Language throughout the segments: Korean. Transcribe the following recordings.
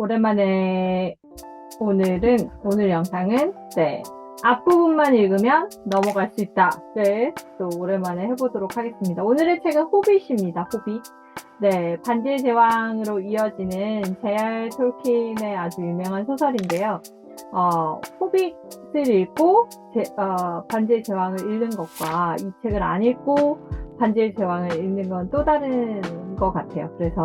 오랜만에 오늘 영상은 앞부분만 읽으면 넘어갈 수 있다를 또 오랜만에 해보도록 하겠습니다. 오늘의 책은 호빗입니다. 호빗. 반지의 제왕으로 이어지는 J.R. 톨킨의 아주 유명한 소설인데요. 호빗을 읽고 반지의 제왕을 읽는 것과 이 책을 안 읽고 반지의 제왕을 읽는 건 또 다른 것 같아요. 그래서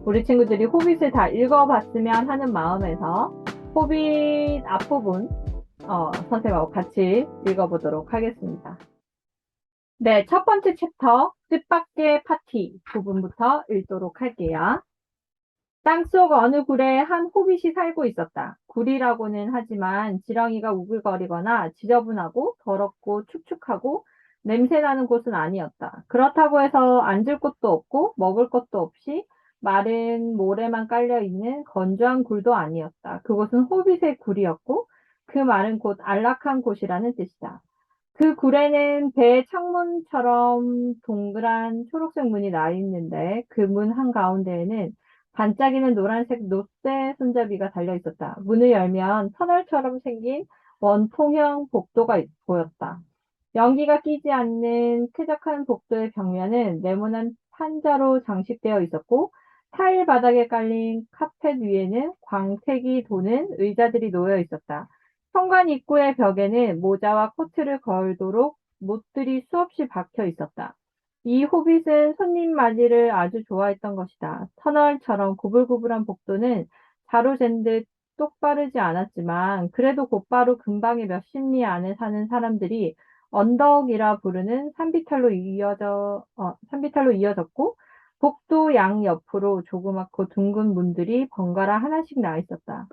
우리 친구들이 호빗을 다 읽어봤으면 하는 마음에서 호빗 앞부분 선생님하고 같이 읽어보도록 하겠습니다. 첫 번째 챕터 뜻밖의 파티 부분부터 읽도록 할게요. 땅속 어느 굴에 한 호빗이 살고 있었다. 굴이라고는 하지만 지렁이가 우글거리거나 지저분하고 더럽고 축축하고 냄새나는 곳은 아니었다. 그렇다고 해서 앉을 곳도 없고 먹을 것도 없이 마른 모래만 깔려있는 건조한 굴도 아니었다. 그곳은 호빗의 굴이었고 그 말은 곧 안락한 곳이라는 뜻이다. 그 굴에는 배 창문처럼 동그란 초록색 문이 나 있는데 그 문 한가운데에는 반짝이는 노란색 놋대 손잡이가 달려 있었다. 문을 열면 터널처럼 생긴 원통형 복도가 보였다. 연기가 끼지 않는 쾌적한 복도의 벽면은 네모난 판자로 장식되어 있었고 타일 바닥에 깔린 카펫 위에는 광택이 도는 의자들이 놓여 있었다. 현관 입구의 벽에는 모자와 코트를 걸도록 못들이 수없이 박혀 있었다. 이 호빗은 손님 맞이를 아주 좋아했던 것이다. 터널처럼 구불구불한 복도는 자로 잰 듯 똑바르지 않았지만 그래도 곧바로 근방의 몇십 리 안에 사는 사람들이 언덕이라 부르는 산비탈로 이어졌고 복도 양 옆으로 조그맣고 둥근 문들이 번갈아 하나씩 나 있었다.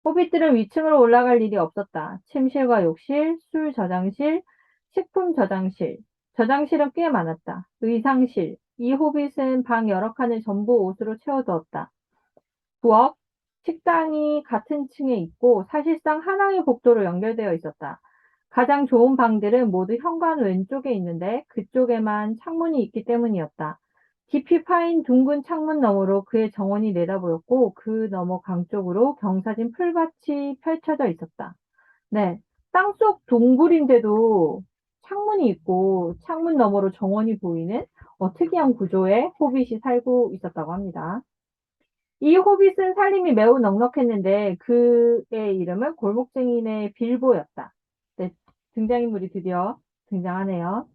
호빗들은 위층으로 올라갈 일이 없었다. 침실과 욕실, 술 저장실, 식품 저장실, 저장실은 꽤 많았다. 의상실, 이 호빗은 방 여러 칸을 전부 옷으로 채워두었다. 부엌, 식당이 같은 층에 있고 사실상 하나의 복도로 연결되어 있었다. 가장 좋은 방들은 모두 현관 왼쪽에 있는데 그쪽에만 창문이 있기 때문이었다. 깊이 파인 둥근 창문 너머로 그의 정원이 내다보였고 그 너머 강 쪽으로 경사진 풀밭이 펼쳐져 있었다. 땅속 동굴인데도 창문이 있고 창문 너머로 정원이 보이는 특이한 구조의 호빗이 살고 있었다고 합니다. 이 호빗은 살림이 매우 넉넉했는데 그의 이름은 골목쟁이네 빌보였다. 등장인물이 드디어 등장하네요.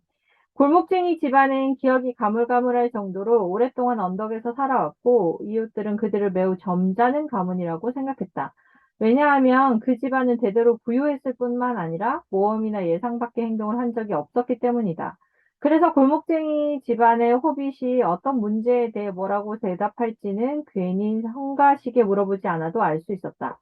골목쟁이 집안은 기억이 가물가물할 정도로 오랫동안 언덕에서 살아왔고 이웃들은 그들을 매우 점잖은 가문이라고 생각했다. 왜냐하면 그 집안은 대대로 부유했을 뿐만 아니라 모험이나 예상 밖의 행동을 한 적이 없었기 때문이다. 그래서 골목쟁이 집안의 호빗이 어떤 문제에 대해 뭐라고 대답할지는 괜히 성가시게 물어보지 않아도 알 수 있었다.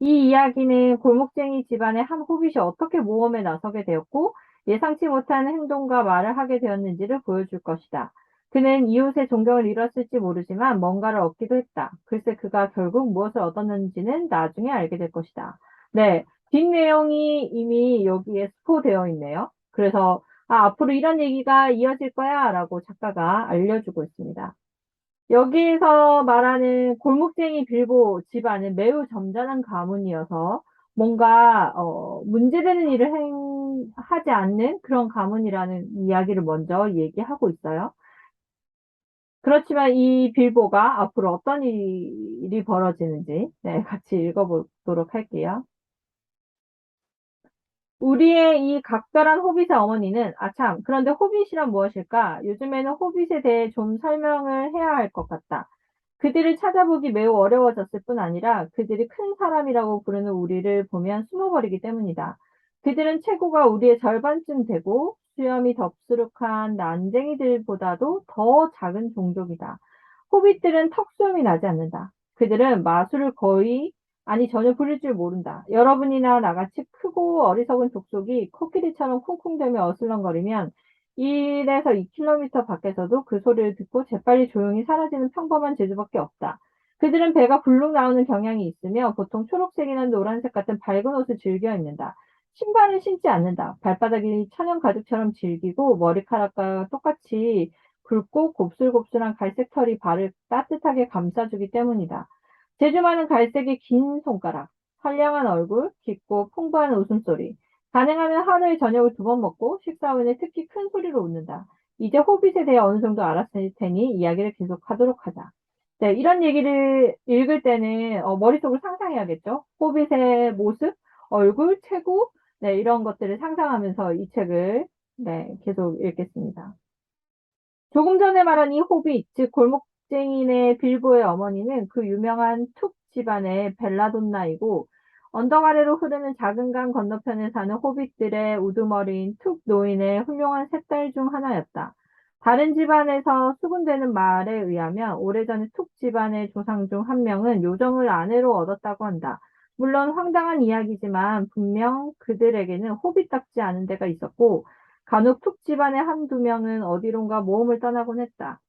이 이야기는 골목쟁이 집안의 한 호빗이 어떻게 모험에 나서게 되었고 예상치 못한 행동과 말을 하게 되었는지를 보여줄 것이다. 그는 이웃의 존경을 잃었을지 모르지만 뭔가를 얻기도 했다. 글쎄 그가 결국 무엇을 얻었는지는 나중에 알게 될 것이다. 뒷내용이 이미 여기에 스포되어 있네요. 그래서 앞으로 이런 얘기가 이어질 거야 라고 작가가 알려주고 있습니다. 여기에서 말하는 골목쟁이 빌보 집안은 매우 점잖은 가문이어서 뭔가 문제되는 일을 하지 않는 그런 가문이라는 이야기를 먼저 얘기하고 있어요. 그렇지만 이 빌보가 앞으로 어떤 일이 벌어지는지 같이 읽어보도록 할게요. 우리의 이 각별한 호빗의 어머니는 참, 그런데 호빗이란 무엇일까? 요즘에는 호빗에 대해 좀 설명을 해야 할 것 같다. 그들을 찾아보기 매우 어려워졌을 뿐 아니라 그들이 큰 사람이라고 부르는 우리를 보면 숨어버리기 때문이다. 그들은 체구가 우리의 절반쯤 되고 수염이 덥수룩한 난쟁이들보다도 더 작은 종족이다. 호빗들은 턱수염이 나지 않는다. 그들은 마술을 전혀 부릴 줄 모른다. 여러분이나 나같이 크고 어리석은 족속이 코끼리처럼 쿵쿵대며 어슬렁거리면 1에서 2km 밖에서도 그 소리를 듣고 재빨리 조용히 사라지는 평범한 재주밖에 없다. 그들은 배가 불룩 나오는 경향이 있으며 보통 초록색이나 노란색 같은 밝은 옷을 즐겨 입는다. 신발은 신지 않는다. 발바닥이 천연 가죽처럼 질기고 머리카락과 똑같이 굵고 곱슬곱슬한 갈색 털이 발을 따뜻하게 감싸주기 때문이다. 재주 많은 갈색의 긴 손가락, 선량한 얼굴, 깊고 풍부한 웃음소리. 가능하면 하루에 저녁을 2번 먹고 식사 후에는 특히 큰 소리로 웃는다. 이제 호빗에 대해 어느 정도 알았을 테니 이야기를 계속하도록 하자. 네, 이런 얘기를 읽을 때는 머릿속으로 상상해야겠죠. 호빗의 모습, 얼굴, 체구, 네, 이런 것들을 상상하면서 이 책을 네, 계속 읽겠습니다. 조금 전에 말한 이 호빗, 즉 골목쟁이네 빌보의 어머니는 그 유명한 툭 집안의 벨라돈나이고 언덕 아래로 흐르는 작은 강 건너편에 사는 호빗들의 우두머리인 툭 노인의 훌륭한 세 딸 중 하나였다. 다른 집안에서 수군되는 말에 의하면 오래전에 툭 집안의 조상 중 한 명은 요정을 아내로 얻었다고 한다. 물론 황당한 이야기지만 분명 그들에게는 호빗답지 않은 데가 있었고 간혹 툭 집안의 한두 명은 어디론가 모험을 떠나곤 했다.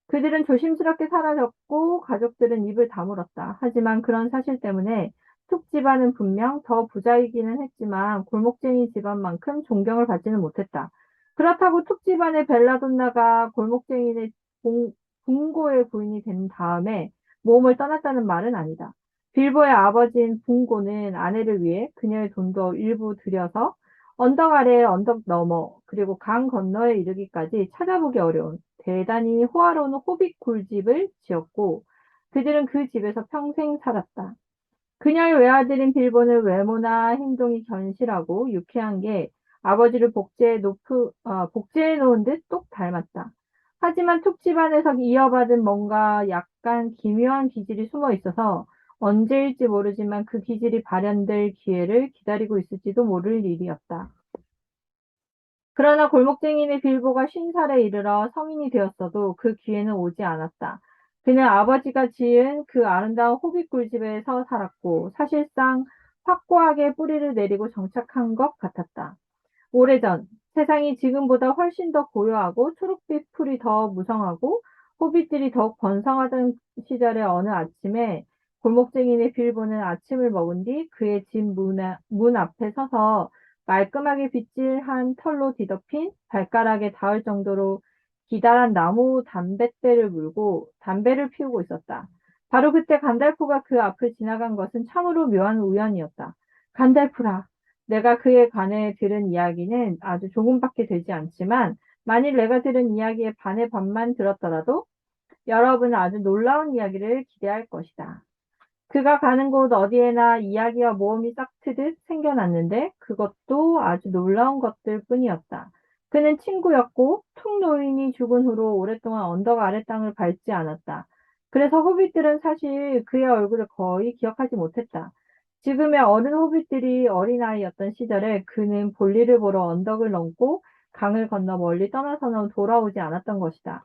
그들은 조심스럽게 사라졌고 가족들은 입을 다물었다. 하지만 그런 사실 때문에 툭 집안은 분명 더 부자이기는 했지만 골목쟁이 집안만큼 존경을 받지는 못했다. 그렇다고 툭 집안의 벨라돈나가 골목쟁이의 붕고의 부인이 된 다음에 모험을 떠났다는 말은 아니다. 빌보의 아버지인 붕고는 아내를 위해 그녀의 돈도 일부 들여서 언덕 아래 언덕 너머 그리고 강 건너에 이르기까지 찾아보기 어려운 대단히 호화로운 호빗 굴집을 지었고 그들은 그 집에서 평생 살았다. 그녀의 외아들인 빌보는 외모나 행동이 견실하고 유쾌한 게 아버지를 복제해 놓은 듯 똑 닮았다. 하지만 툭 집안에서 이어받은 뭔가 약간 기묘한 기질이 숨어 있어서 언제일지 모르지만 그 기질이 발현될 기회를 기다리고 있을지도 모를 일이었다. 그러나 골목쟁이네 빌보가 50살에 이르러 성인이 되었어도 그 기회는 오지 않았다. 그는 아버지가 지은 그 아름다운 호빗 굴집에서 살았고 사실상 확고하게 뿌리를 내리고 정착한 것 같았다. 오래전 세상이 지금보다 훨씬 더 고요하고 초록빛 풀이 더 무성하고 호빗들이 더욱 번성하던 시절의 어느 아침에 골목쟁이네 빌보는 아침을 먹은 뒤 그의 집 문 앞에 서서 말끔하게 빗질한 털로 뒤덮인 발가락에 닿을 정도로 기다란 나무 담뱃대를 물고 담배를 피우고 있었다. 바로 그때 간달프가 그 앞을 지나간 것은 참으로 묘한 우연이었다. 간달프라, 내가 그에 관해 들은 이야기는 아주 조금밖에 되지 않지만 만일 내가 들은 이야기의 반의 반만 들었더라도 여러분은 아주 놀라운 이야기를 기대할 것이다. 그가 가는 곳 어디에나 이야기와 모험이 싹트듯 생겨났는데 그것도 아주 놀라운 것들 뿐이었다. 그는 친구였고 툭 노인이 죽은 후로 오랫동안 언덕 아래 땅을 밟지 않았다. 그래서 호빗들은 사실 그의 얼굴을 거의 기억하지 못했다. 지금의 어른 호빗들이 어린아이였던 시절에 그는 볼일을 보러 언덕을 넘고 강을 건너 멀리 떠나서는 돌아오지 않았던 것이다.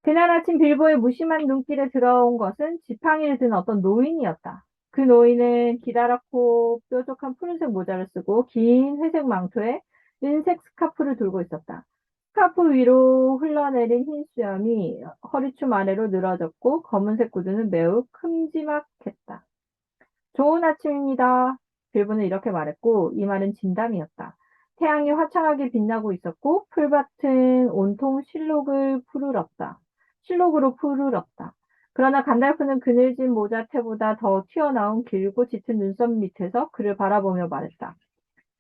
그날 아침 빌보의 무심한 눈길에 들어온 것은 지팡이를 든 어떤 노인이었다. 그 노인은 기다랗고 뾰족한 푸른색 모자를 쓰고 긴 회색 망토에 은색 스카프를 들고 있었다. 스카프 위로 흘러내린 흰 수염이 허리춤 아래로 늘어졌고 검은색 구두는 매우 큼지막했다. 좋은 아침입니다. 빌보는 이렇게 말했고 이 말은 진담이었다. 태양이 화창하게 빛나고 있었고 풀밭은 온통 실록으로 푸르렀다. 그러나 간달프는 그늘진 모자태보다 더 튀어나온 길고 짙은 눈썹 밑에서 그를 바라보며 말했다.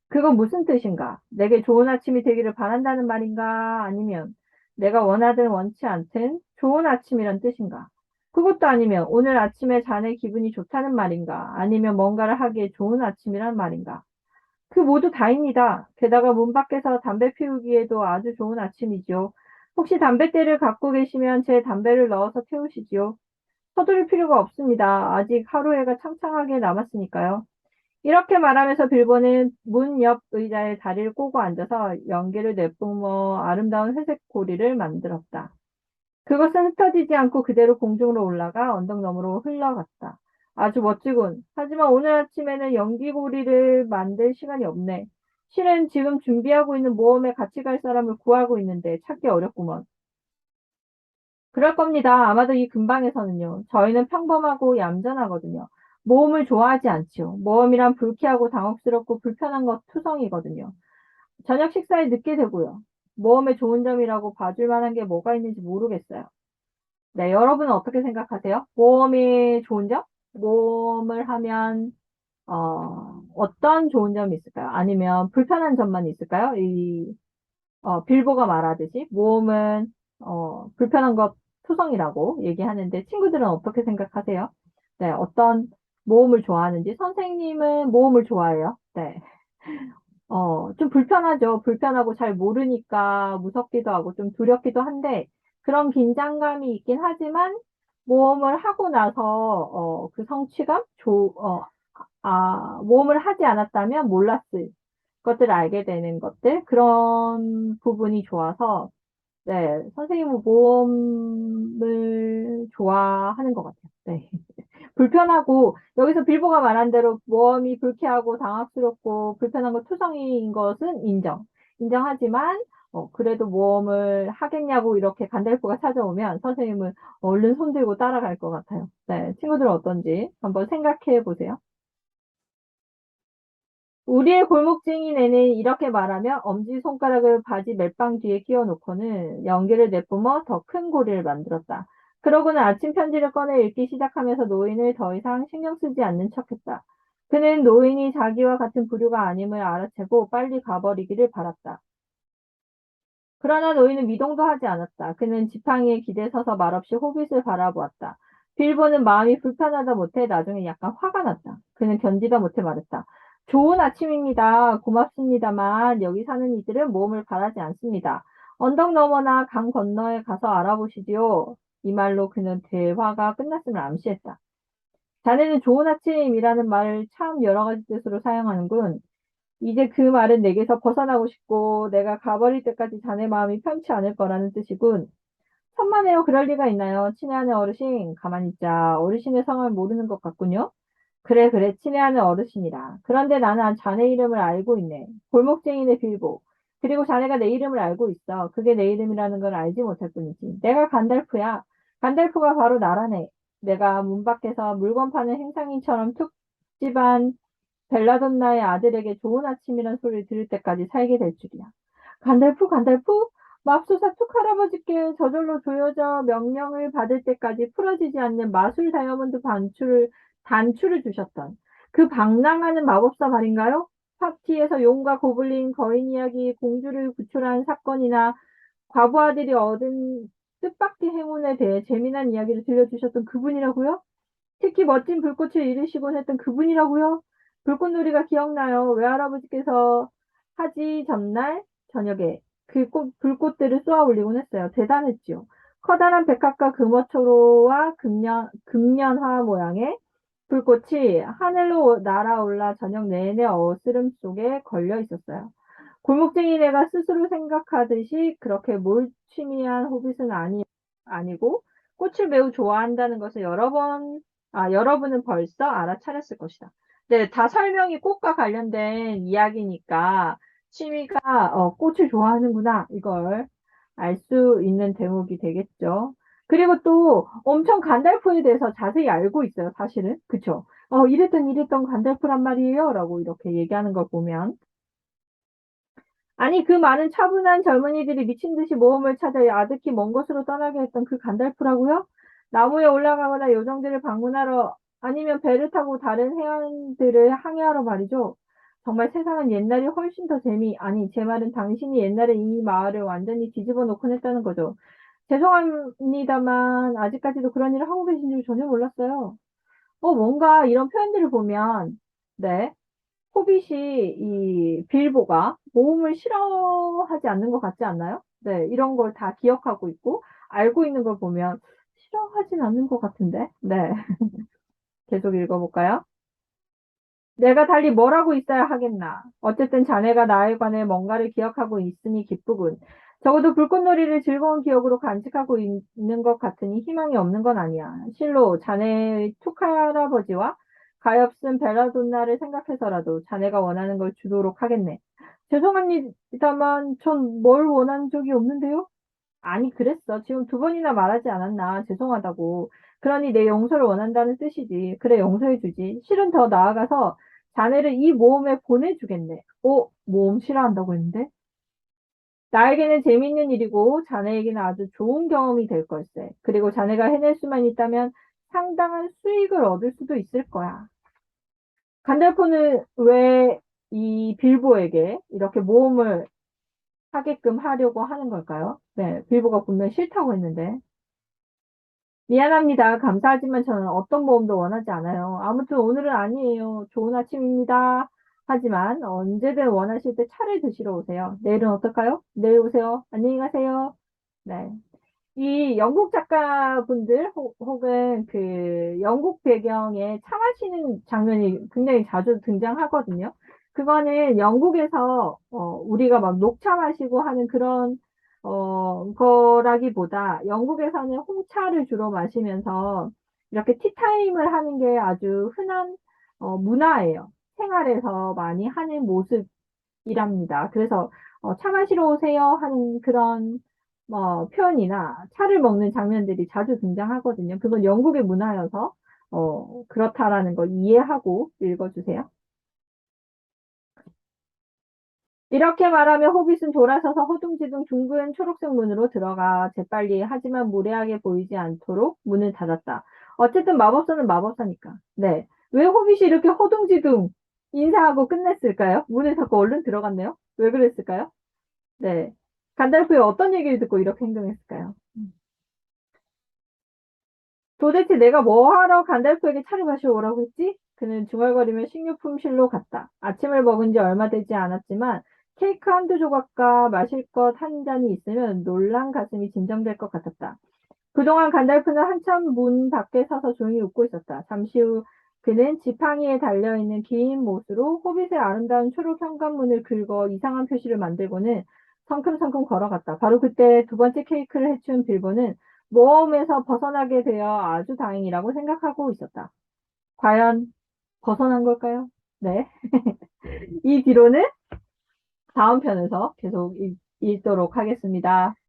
그건 무슨 뜻인가? 내게 좋은 아침이 되기를 바란다는 말인가? 아니면 내가 원하든 원치 않든 좋은 아침이란 뜻인가? 그것도 아니면 오늘 아침에 자네 기분이 좋다는 말인가? 아니면 뭔가를 하기에 좋은 아침이란 말인가? 그 모두 다입니다. 게다가 문 밖에서 담배 피우기에도 아주 좋은 아침이지요. 혹시 담뱃대를 갖고 계시면 제 담배를 넣어서 태우시지요. 서두를 필요가 없습니다. 아직 하루해가 창창하게 남았으니까요. 이렇게 말하면서 빌보는 문 옆 의자에 다리를 꼬고 앉아서 연기를 내뿜어 아름다운 회색 고리를 만들었다. 그것은 흩어지지 않고 그대로 공중으로 올라가 언덕 너머로 흘러갔다. 아주 멋지군. 하지만 오늘 아침에는 연기고리를 만들 시간이 없네. 실은 지금 준비하고 있는 모험에 같이 갈 사람을 구하고 있는데 찾기 어렵구먼. 그럴 겁니다. 아마도 이 근방에서는요. 저희는 평범하고 얌전하거든요. 모험을 좋아하지 않지요. 모험이란 불쾌하고 당혹스럽고 불편한 것 투성이거든요. 저녁 식사에 늦게 되고요. 모험의 좋은 점이라고 봐줄 만한 게 뭐가 있는지 모르겠어요. 네, 여러분은 어떻게 생각하세요? 모험이 좋은 점? 모험을 하면, 어떤 좋은 점이 있을까요? 아니면 불편한 점만 있을까요? 빌보가 말하듯이 모험은, 불편한 것 투성이라고 얘기하는데 친구들은 어떻게 생각하세요? 네, 어떤 모험을 좋아하는지. 선생님은 모험을 좋아해요. 네. 좀 불편하죠. 불편하고 잘 모르니까 무섭기도 하고 좀 두렵기도 한데 그런 긴장감이 있긴 하지만 모험을 하고 나서 그 성취감? 모험을 하지 않았다면 몰랐을 것들을 알게 되는 것들 그런 부분이 좋아서 네, 선생님은 모험을 좋아하는 것 같아요. 네. 불편하고 여기서 빌보가 말한 대로 모험이 불쾌하고 당황스럽고 불편한 것 투성이인 것은 인정하지만 그래도 모험을 하겠냐고 이렇게 간달프가 찾아오면 선생님은 얼른 손들고 따라갈 것 같아요. 네, 친구들은 어떤지 한번 생각해 보세요. 우리의 골목증이네는 이렇게 말하며 엄지손가락을 바지 멜빵 뒤에 끼워 놓고는 연기를 내뿜어 더 큰 고리를 만들었다. 그러고는 아침 편지를 꺼내 읽기 시작하면서 노인을 더 이상 신경 쓰지 않는 척했다. 그는 노인이 자기와 같은 부류가 아님을 알아채고 빨리 가버리기를 바랐다. 그러나 노인은 미동도 하지 않았다. 그는 지팡이에 기대 서서 말없이 호빗을 바라보았다. 빌보는 마음이 불편하다 못해 나중에 약간 화가 났다. 그는 견디다 못해 말했다. 좋은 아침입니다. 고맙습니다만 여기 사는 이들은 모험을 바라지 않습니다. 언덕 너머나 강 건너에 가서 알아보시지요. 이 말로 그는 대화가 끝났음을 암시했다. 자네는 좋은 아침이라는 말을 참 여러 가지 뜻으로 사용하는군. 이제 그 말은 내게서 벗어나고 싶고 내가 가버릴 때까지 자네 마음이 편치 않을 거라는 뜻이군. 천만에요. 그럴 리가 있나요? 친애하는 어르신, 가만히 있자. 어르신의 성을 모르는 것 같군요. 그래, 그래. 친애하는 어르신이라. 그런데 나는 자네 이름을 알고 있네. 골목쟁이네 빌보. 그리고 자네가 내 이름을 알고 있어. 그게 내 이름이라는 걸 알지 못할 뿐이지. 내가 간달프야. 간달프가 바로 나라네. 내가 문 밖에서 물건 파는 행상인처럼 툭 집안 벨라돈나의 아들에게 좋은 아침이란 소리를 들을 때까지 살게 될 줄이야. 간달프, 간달프? 맙소사 툭 할아버지께 저절로 조여져 명령을 받을 때까지 풀어지지 않는 마술 다이아몬드 단추를 주셨던 그 방랑하는 마법사 말인가요? 파티에서 용과 고블린, 거인 이야기, 공주를 구출한 사건이나 과부하들이 얻은 뜻밖의 행운에 대해 재미난 이야기를 들려주셨던 그분이라고요? 특히 멋진 불꽃을 잃으시곤 했던 그분이라고요? 불꽃놀이가 기억나요. 외할아버지께서 하지 전날 저녁에 불꽃들을 쏘아 올리곤 했어요. 대단했지요. 커다란 백합과 금어초로와 금년화 모양의 불꽃이 하늘로 날아올라 저녁 내내 어스름 속에 걸려 있었어요. 골목쟁이네가 스스로 생각하듯이 그렇게 몰취미한 호빗은 아니고 꽃을 매우 좋아한다는 것을 여러분은 벌써 알아차렸을 것이다. 네, 다 설명이 꽃과 관련된 이야기니까 취미가 꽃을 좋아하는구나 이걸 알 수 있는 대목이 되겠죠. 그리고 또 엄청 간달프에 대해서 자세히 알고 있어요, 사실은. 그쵸? 이랬던 간달프란 말이에요. 라고 이렇게 얘기하는 걸 보면. 아니, 그 많은 차분한 젊은이들이 미친 듯이 모험을 찾아 아득히 먼 곳으로 떠나게 했던 그 간달프라고요? 나무에 올라가거나 요정들을 방문하러 아니면 배를 타고 다른 해안들을 항해하러 말이죠. 정말 세상은 옛날이 훨씬 더 아니, 제 말은 당신이 옛날에 이 마을을 완전히 뒤집어 놓곤 했다는 거죠. 죄송합니다만 아직까지도 그런 일을 하고 계신 줄 전혀 몰랐어요. 뭔가 이런 표현들을 보면 네. 호빗이 이 빌보가 모험을 싫어하지 않는 것 같지 않나요? 네, 이런 걸 다 기억하고 있고 알고 있는 걸 보면 싫어하진 않는 것 같은데. 네, 계속 읽어볼까요? 내가 달리 뭘 하고 있어야 하겠나. 어쨌든 자네가 나에 관해 뭔가를 기억하고 있으니 기쁘군. 적어도 불꽃놀이를 즐거운 기억으로 간직하고 있는 것 같으니 희망이 없는 건 아니야. 실로 자네의 툭할아버지와 가엾은 벨라돈나를 생각해서라도 자네가 원하는 걸 주도록 하겠네. 죄송합니다만 전 뭘 원하는 적이 없는데요? 아니, 그랬어. 지금 두 번이나 말하지 않았나. 죄송하다고. 그러니 내 용서를 원한다는 뜻이지. 그래, 용서해주지. 실은 더 나아가서 자네를 이 모험에 보내주겠네. 모험 싫어한다고 했는데? 나에게는 재미있는 일이고 자네에게는 아주 좋은 경험이 될 걸세. 그리고 자네가 해낼 수만 있다면 상당한 수익을 얻을 수도 있을 거야. 간달포는 왜 이 빌보에게 이렇게 모험을 하게끔 하려고 하는 걸까요? 네, 빌보가 분명히 싫다고 했는데. 미안합니다. 감사하지만 저는 어떤 모험도 원하지 않아요. 아무튼 오늘은 아니에요. 좋은 아침입니다. 하지만 언제든 원하실 때 차를 드시러 오세요. 내일은 어떨까요? 내일 오세요. 안녕히 가세요. 네. 이 영국 작가분들 혹은 그 영국 배경에 차 마시는 장면이 굉장히 자주 등장하거든요. 그거는 영국에서 우리가 막 녹차 마시고 하는 그런 거라기보다 영국에서는 홍차를 주로 마시면서 이렇게 티타임을 하는 게 아주 흔한 문화예요. 생활에서 많이 하는 모습이랍니다. 그래서 차 마시러 오세요 하는 그런 표현이나 차를 먹는 장면들이 자주 등장하거든요. 그건 영국의 문화여서 그렇다라는 걸 이해하고 읽어주세요. 이렇게 말하며 호빗은 돌아서서 허둥지둥 둥근 초록색 문으로 들어가 재빨리 하지만 무례하게 보이지 않도록 문을 닫았다. 어쨌든 마법사는 마법사니까. 네. 왜 호빗이 이렇게 허둥지둥 인사하고 끝냈을까요? 문을 닫고 얼른 들어갔네요. 왜 그랬을까요? 네. 간달프의 어떤 얘기를 듣고 이렇게 행동했을까요? 도대체 내가 뭐 하러 간달프에게 차를 마시러 오라고 했지? 그는 중얼거리며 식료품실로 갔다. 아침을 먹은 지 얼마 되지 않았지만 케이크 한두 조각과 마실 것 한 잔이 있으면 놀란 가슴이 진정될 것 같았다. 그동안 간달프는 한참 문 밖에 서서 조용히 웃고 있었다. 잠시 후 그는 지팡이에 달려있는 긴 못으로 호빗의 아름다운 초록 현관문을 긁어 이상한 표시를 만들고는 성큼성큼 걸어갔다. 바로 그때 두 번째 케이크를 해치운 빌보는 모험에서 벗어나게 되어 아주 다행이라고 생각하고 있었다. 과연 벗어난 걸까요? 네. 이 뒤로는 다음 편에서 계속 읽도록 하겠습니다.